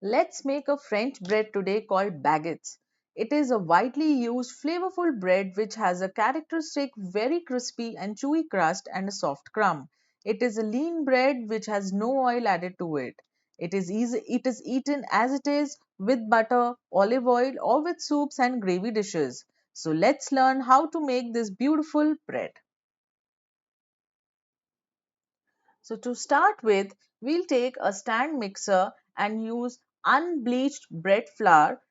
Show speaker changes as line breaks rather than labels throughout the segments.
Let's make a French bread today called baguettes. It is a widely used flavorful bread which has a characteristic very crispy and chewy crust and a soft crumb. It is a lean bread which has no oil added to it. It is eaten as it is with butter, olive oil or with soups and gravy dishes. So let's learn how to make this beautiful bread. So to start with, we'll take a stand mixer and use unbleached bread flour.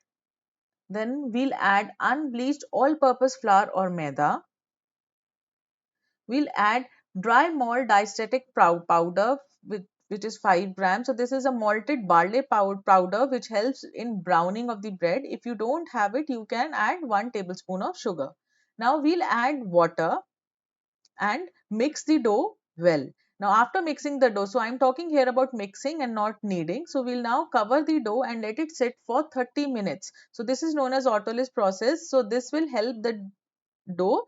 Then we'll add unbleached all-purpose flour or maida. We'll add dry malt diastatic powder which is 5 grams. So this is a malted barley powder which helps in browning of the bread. If you don't have it, you can add 1 tablespoon of sugar. Now we'll add water and mix the dough well. Now after mixing the dough, so I'm talking here about mixing and not kneading. So we'll now cover the dough and let it sit for 30 minutes. So this is known as autolysis process. So this will help the dough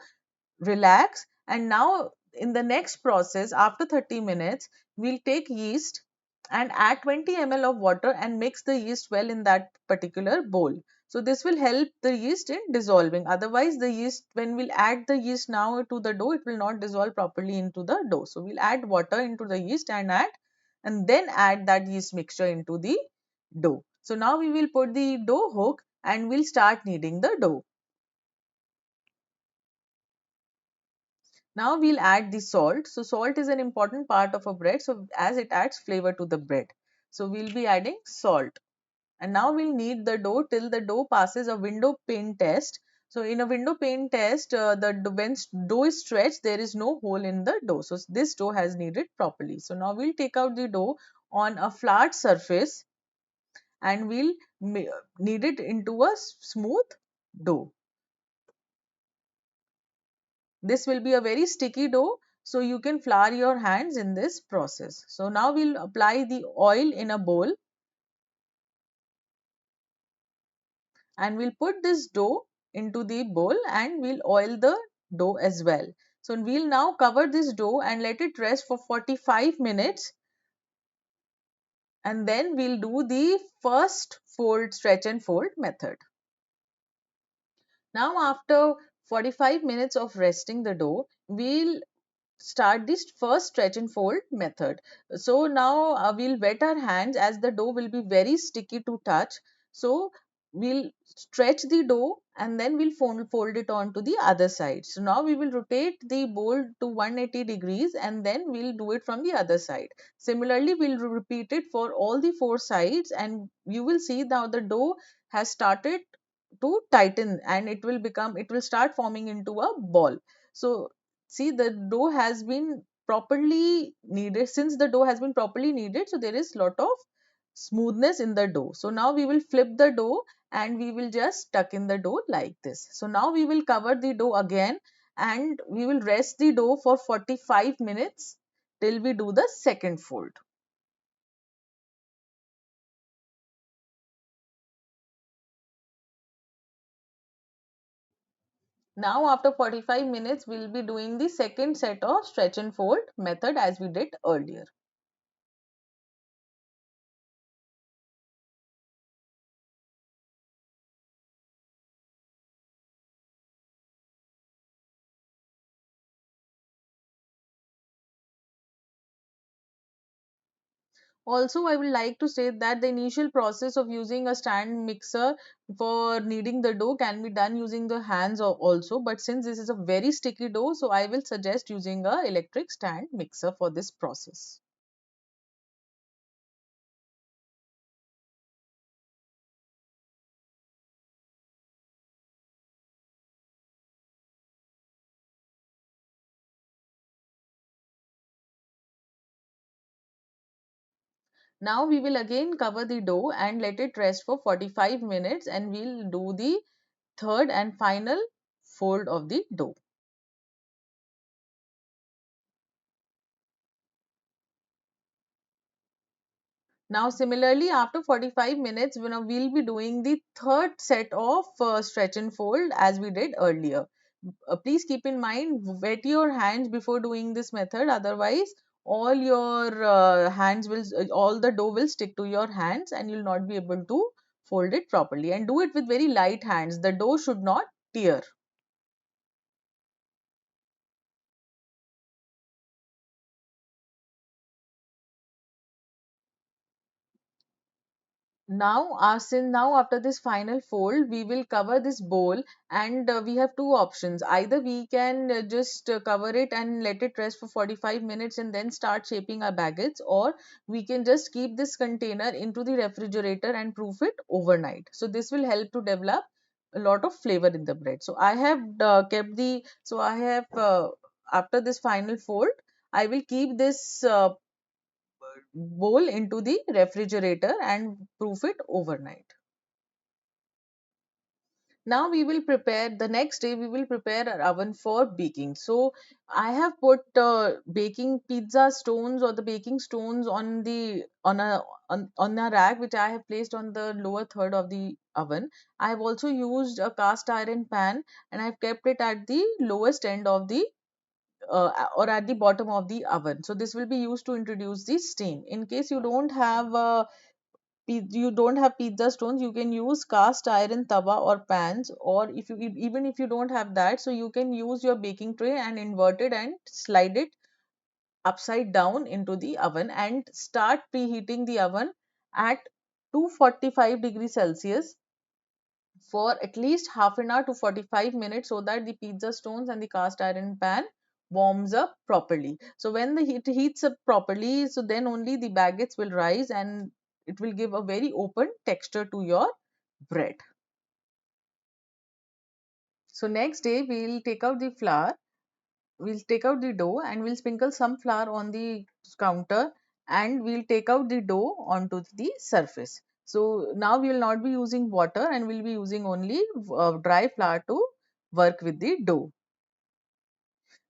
relax. And now in the next process, after 30 minutes, we'll take yeast and add 20 ml of water and mix the yeast well in that particular bowl. So this will help the yeast in dissolving. Otherwise, the yeast, when we'll add the yeast now to the dough, it will not dissolve properly into the dough. So we'll add water into the yeast and then add that yeast mixture into the dough. So now we will put the dough hook and we'll start kneading the dough. Now we'll add the salt. So salt is an important part of a bread. So as it adds flavor to the bread. So we'll be adding salt. And now we'll knead the dough till the dough passes a window pane test. So in a window pane test, when dough is stretched, there is no hole in the dough. So this dough has kneaded properly. So now we'll take out the dough on a flat surface and we'll knead it into a smooth dough. This will be a very sticky dough, so you can flour your hands in this process. So now we'll apply the oil in a bowl and we'll put this dough into the bowl and we'll oil the dough as well. So we'll now cover this dough and let it rest for 45 minutes and then we'll do the first fold, stretch and fold method. Now after 45 minutes of resting the dough, we'll start this first stretch and fold method. So now we'll wet our hands as the dough will be very sticky to touch. So we'll stretch the dough and then we'll fold it on to the other side. So now we will rotate the bowl to 180 degrees and then we'll do it from the other side. Similarly, we'll repeat it for all the 4 sides and you will see now the dough has started to tighten and it will start forming into a ball. So see, the dough has been properly kneaded. Since the dough has been properly kneaded, so there is lot of smoothness in the dough. So now we will flip the dough and we will just tuck in the dough like this. So now we will cover the dough again and we will rest the dough for 45 minutes till we do the second fold. Now after 45 minutes, we'll be doing the second set of stretch and fold method as we did earlier. Also, I would like to say that the initial process of using a stand mixer for kneading the dough can be done using the hands also. But since this is a very sticky dough, so I will suggest using a electric stand mixer for this process. Now we will again cover the dough and let it rest for 45 minutes and we'll do the third and final fold of the dough. Now similarly after 45 minutes we'll be doing the third set of stretch and fold as we did earlier. Please keep in mind, wet your hands before doing this method, otherwise all your hands will, all the dough will stick to your hands and you'll not be able to fold it properly. And do it with very light hands. The dough should not tear. Now, since now after this final fold, we will cover this bowl, and we have two options. Either we can just cover it and let it rest for 45 minutes and then start shaping our baguettes, or we can just keep this container into the refrigerator and proof it overnight. So this will help to develop a lot of flavor in the bread. So I have after this final fold, I will keep this bowl into the refrigerator and proof it overnight. Now we will prepare, the next day we will prepare our oven for baking. So I have put baking pizza stones or the baking stones on the on a rack which I have placed on the lower third of the oven. I have also used a cast iron pan and I have kept it at the lowest end of the or at the bottom of the oven. So this will be used to introduce the steam. In case you don't have pizza stones, you can use cast iron tawa or pans, or if you even if you don't have that, so you can use your baking tray and invert it and slide it upside down into the oven and start preheating the oven at 245 degrees Celsius for at least half an hour to 45 minutes, so that the pizza stones and the cast iron pan warms up properly. So when the heat heats up properly, so then only the baguettes will rise and it will give a very open texture to your bread. So next day we'll take out the flour, we'll take out the dough and we'll sprinkle some flour on the counter, and we'll take out the dough onto the surface. So now we will not be using water and we'll be using only dry flour to work with the dough.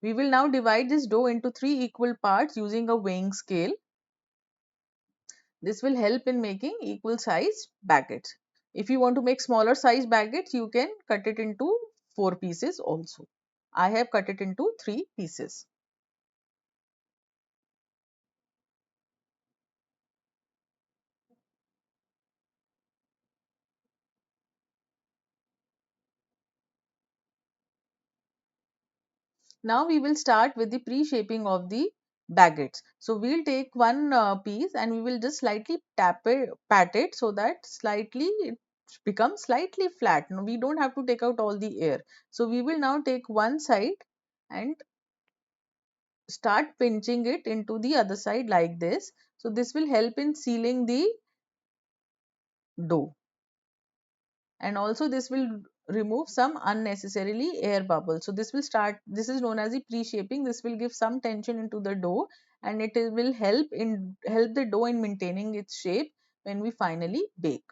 We will now divide this dough into three equal parts using a weighing scale. This will help in making equal size baguettes. If you want to make smaller size baguettes, you can cut it into four pieces also. I have cut it into three pieces. Now we will start with the pre-shaping of the baguettes. So we'll take one piece and we will just slightly pat it so that slightly it becomes slightly flat. No, we don't have to take out all the air. So we will now take one side and start pinching it into the other side like this. So this will help in sealing the dough, and also this will remove some unnecessarily air bubbles. So this is known as the pre-shaping. This will give some tension into the dough and will help the dough in maintaining its shape when we finally bake.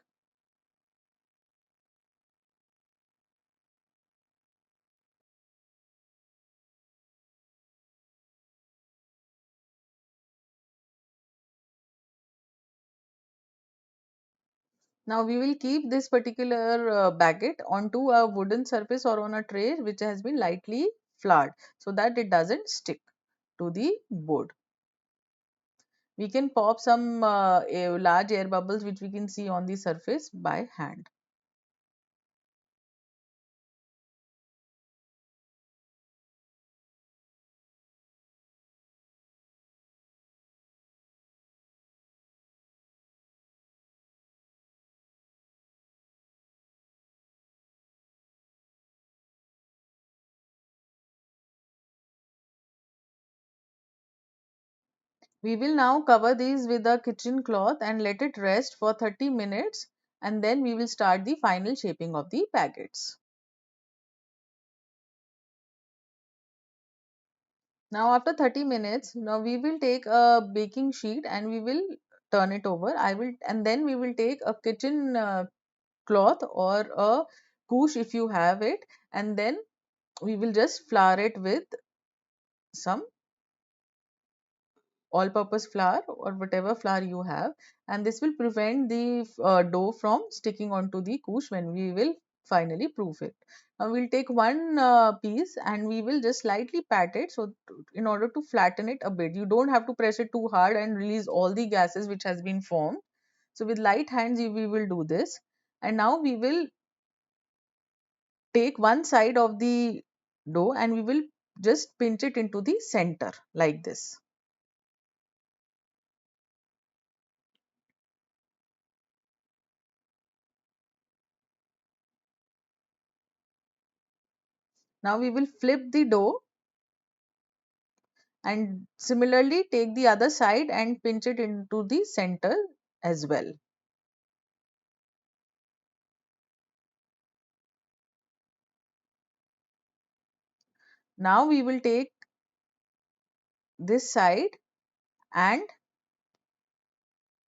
Now we will keep this particular baguette onto a wooden surface or on a tray which has been lightly floured, so that it doesn't stick to the board. We can pop some large air bubbles which we can see on the surface by hand. We will now cover these with a kitchen cloth and let it rest for 30 minutes, and then we will start the final shaping of the baguettes. Now after 30 minutes, now we will take a baking sheet and we will turn it over. And then we will take a kitchen cloth or a couche if you have it, and then we will just flour it with some all purpose flour or whatever flour you have, and this will prevent the dough from sticking onto the couche when we will finally proof it. Now we'll take one piece and we will just slightly pat it, so in order to flatten it a bit. You don't have to press it too hard and release all the gases which has been formed. So with light hands we will do this. And now we will take one side of the dough and we will just pinch it into the center like this. Now we will flip the dough and similarly take the other side and pinch it into the center as well. Now we will take this side and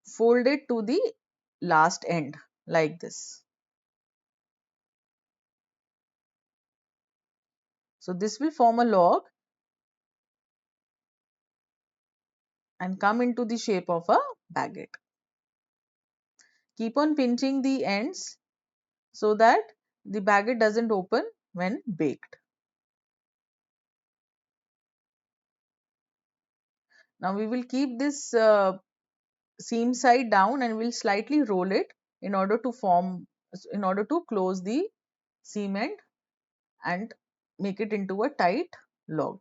fold it to the last end like this. So this will form a log and come into the shape of a baguette. Keep on pinching the ends so that the baguette doesn't open when baked. Now we will keep this seam side down and we'll slightly roll it in order to close the seam end and make it into a tight log.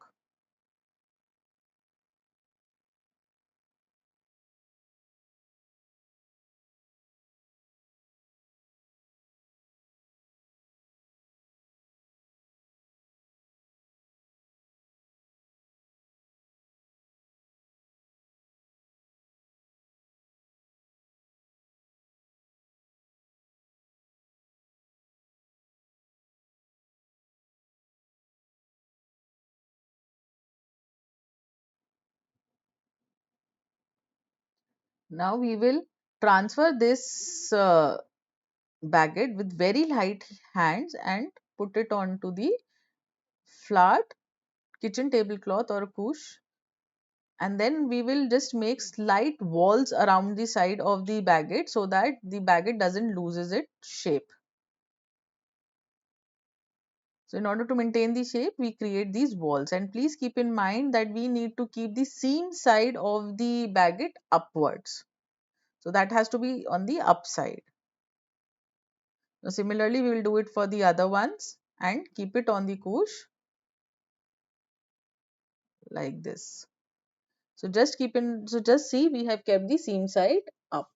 Now we will transfer this baguette with very light hands and put it onto the flat kitchen tablecloth or couche, and then we will just make slight walls around the side of the baguette so that the baguette doesn't loses its shape. So in order to maintain the shape, we create these walls, and please keep in mind that we need to keep the seam side of the baguette upwards. So that has to be on the upside. Now similarly, we will do it for the other ones and keep it on the couche like this. So just see, we have kept the seam side up.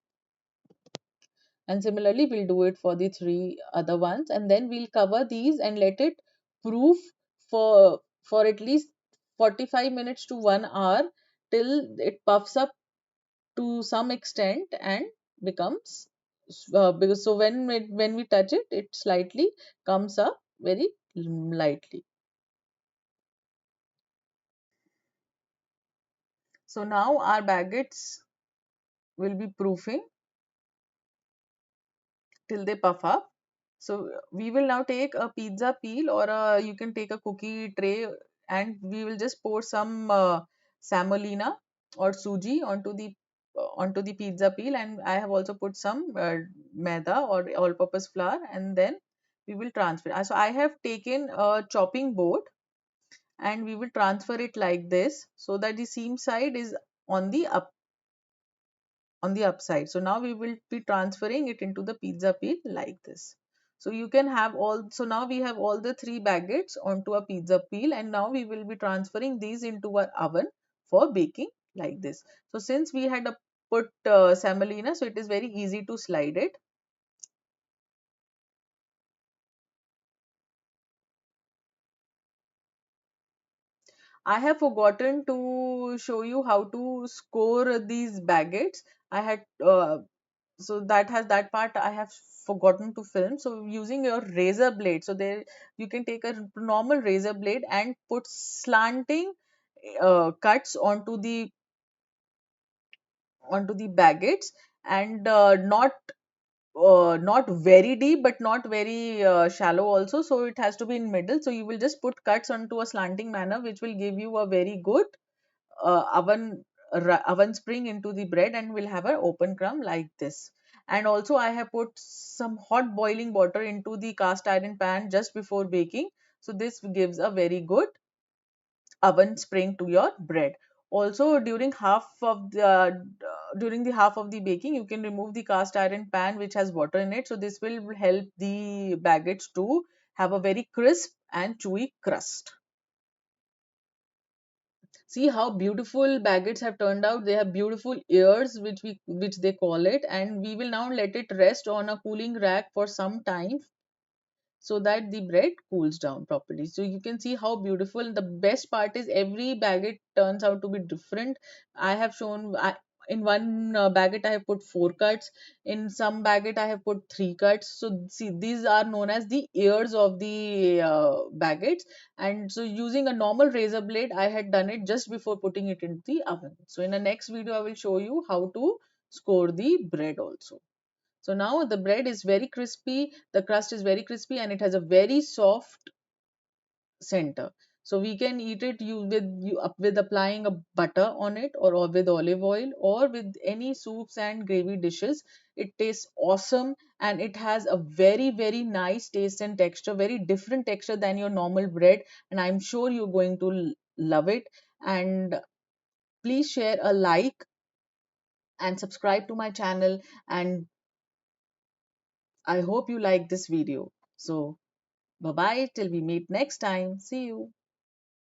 And similarly, we'll do it for the three other ones, and then we'll cover these and let it proof for at least 45 minutes to 1 hour till it puffs up to some extent and becomes because so when we touch it, it slightly comes up very lightly. So now our baguettes will be proofing till they puff up. So we will now take a pizza peel or you can take a cookie tray, and we will just pour some semolina or suji onto the pizza peel, and I have also put some maida or all-purpose flour, and then we will transfer. So I have taken a chopping board and we will transfer it like this so that the seam side is on the upside. So now we will be transferring it into the pizza peel like this. So you can have so now we have all the three baguettes onto a pizza peel, and now we will be transferring these into our oven for baking like this. So since we had put semolina, so it is very easy to slide it. I have forgotten to show you how to score these baguettes. I had so that part I have forgotten to film. So using your razor blade, so there you can take a normal razor blade and put slanting cuts onto the baguettes, and not very deep but not very shallow also, so it has to be in middle. So you will just put cuts onto a slanting manner, which will give you a very good oven spring into the bread, and we'll have an open crumb like this. And also I have put some hot boiling water into the cast iron pan just before baking. So this gives a very good oven spring to your bread. Also, during the half of the baking, you can remove the cast iron pan which has water in it. So this will help the baguettes to have a very crisp and chewy crust. See how beautiful baguettes have turned out. They have beautiful ears, which they call it, and we will now let it rest on a cooling rack for some time so that the bread cools down properly. So you can see how beautiful. The best part is every baguette turns out to be different. I have shown in one baguette I have put 4 cuts. In some baguette I have put 3 cuts. So see, these are known as the ears of the baguettes. And so using a normal razor blade, I had done it just before putting it into the oven. So in the next video, I will show you how to score the bread also. So now the bread is very crispy, the crust is very crispy, and it has a very soft center. So we can eat it with applying a butter on it, or with olive oil, or with any soups and gravy dishes. It tastes awesome, and it has a very, very nice taste and texture, very different texture than your normal bread, and I'm sure you're going to love it. And please share a like and subscribe to my channel, and I hope you like this video. So bye bye till we meet next time. See you.